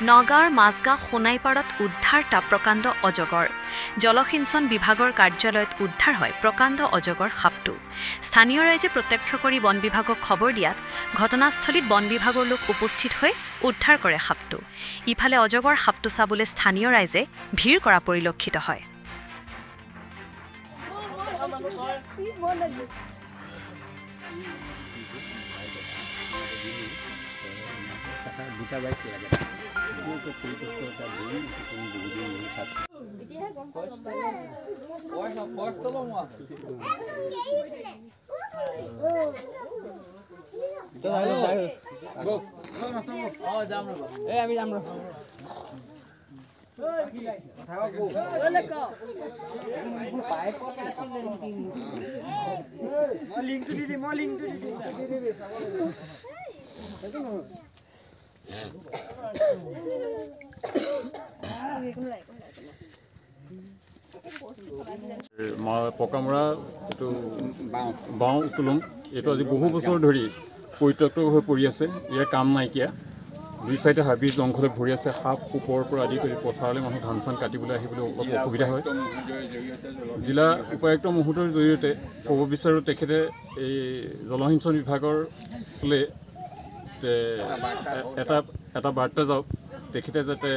নগাঁৱৰ মাজগাঁও সোণাইপাৰত উদ্ধাৰ টা প্ৰকাণ্ড অজগৰ জলসিঞ্চন বিভাগৰ কাৰ্যালয়ত উদ্ধাৰ হয় প্ৰকাণ্ড অজগৰ সাপটো স্থানীয় ৰাইজে প্ৰত্যক্ষ কৰি বন বিভাগক খবৰ দিয়াত ঘটনাস্থলীত বন বিভাগৰ লোক উপস্থিত হৈ উদ্ধাৰ কৰে সাপটো ইফালে অজগৰ সাপটো চাবলৈ স্থানীয় ৰাইজে ভিৰ কৰা পৰিলক্ষিত হয় পকামৰা এইটো বাওঁ উত্তোলন এইটো আজি বহু বছৰ ধৰি পৰিত্যক্ত হৈ পৰি আছে ইয়াৰ কাম নাইকিয়া দুই চাইডে হাবি জংঘলে ভৰি আছে সাপ ওপৰৰ পৰা আদি কৰি পথাৰলৈ মানুহ ধান চান কাটিবলৈ আহিবলৈ অলপ অসুবিধা হয় জিলা উপায়ুক্ত মহোদয়ৰ জৰিয়তে ক'ব বিচাৰোঁ তেখেতে এই জলসিঞ্চন বিভাগৰলৈ এটা বাৰ্তা যাওক তেখেতে যাতে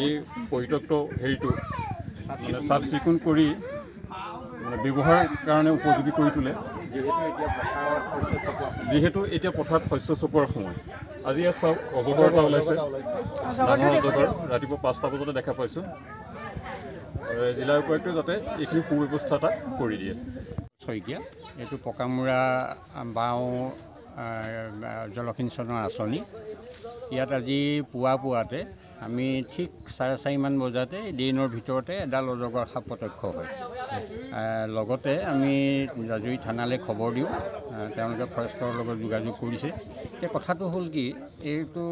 এই পৰিত্যক্ত হেৰিটো মানে চাফ চিকুণ কৰি মানে ব্যৱহাৰৰ কাৰণে উপযোগী কৰি তোলে যিহেতু এতিয়া পথাৰত শস্য চপোৱাৰ সময় আজি ইয়াত চাওক অজগৰ এটা ওলাইছে ডাঙৰ অজগৰ ৰাতিপুৱা 5টা বজাতে দেখা পাইছোঁ জিলা উপায়ুক্তই যাতে এইখিনি সুব্যৱস্থা এটা কৰি দিয়ে শইকীয়া এইটো পকামুৰা বাওঁ জলসিঞ্চনৰ আঁচনি ইয়াত আজি পুৱাতে আমি ঠিক 4:30 বজাতে দিনৰ ভিতৰতে এডাল অজগৰ সাপ প্ৰত্যক্ষ হয় লগতে আমি জাজুৰি থানালৈ খবৰ দিওঁ তেওঁলোকে ফৰেষ্টৰ লগত যোগাযোগ কৰিছে এতিয়া কথাটো হ'ল কি এইটো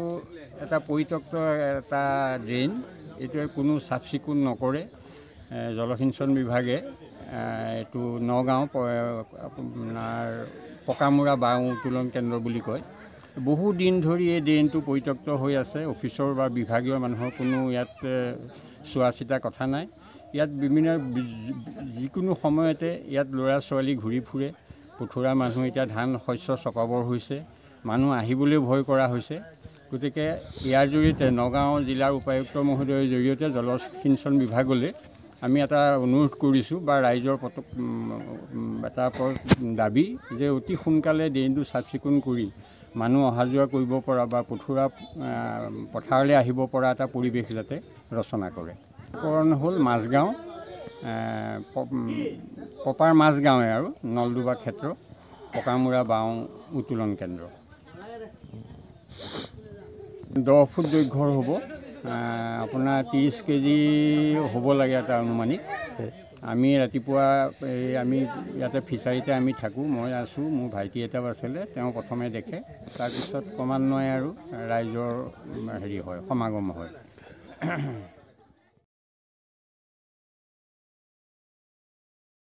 এটা পৰিত্যক্ত এটা ড্ৰেইন এইটোৱে কোনো চাফ চিকুণ নকৰে জলসিঞ্চন বিভাগে এইটো নগাঁও আপোনাৰ পকামুৰা বাওঁ উত্তোলন কেন্দ্ৰ বুলি কয় বহু দিন ধৰি এই ড্ৰেইনটো পৰিত্যক্ত হৈ আছে অফিচৰ বা বিভাগীয় মানুহৰ কোনো ইয়াত চোৱা চিতা কথা নাই ইয়াত বিভিন্ন যিকোনো সময়তে ইয়াত ল'ৰা ছোৱালী ঘূৰি ফুৰে পথুৰা মানুহ এতিয়া ধান শস্য চপাবৰ হৈছে মানুহ আহিবলৈ ভয় কৰা হৈছে গতিকে ইয়াৰ জৰিয়তে নগাঁও জিলাৰ উপায়ুক্ত মহোদয়ৰ জৰিয়তে জলসিঞ্চন বিভাগলৈ আমি এটা অনুৰোধ কৰিছোঁ বা ৰাইজৰ এটা দাবী যে অতি সোনকালে ড্ৰেইনটো চাফ চিকুণ কৰি মানুহ অহা যোৱা কৰিব পৰা বা পথুৰা পথাৰলৈ আহিব পৰা এটা পৰিৱেশ যাতে ৰচনা কৰে কাৰণ হ'ল মাজগাঁও প্ৰপাৰ মাজগাঁৱে আৰু নলডুবা ক্ষেত্ৰ পকামুৰা বাওঁ উত্তোলন কেন্দ্ৰ 10 ফুট দৈৰ্ঘ্যৰ হ'ব আপোনাৰ 30 কেজি হ'ব লাগে এটা অনুমানিক আমি ৰাতিপুৱা আমি ইয়াতে ফিচাৰীতে আমি থাকোঁ মই আছোঁ মোৰ ভাইটি এটাও আছিলে তেওঁ প্ৰথমে দেখে তাৰপিছত ক্ৰমান্বয়ে আৰু ৰাইজৰ হেৰি হয় সমাগম হয়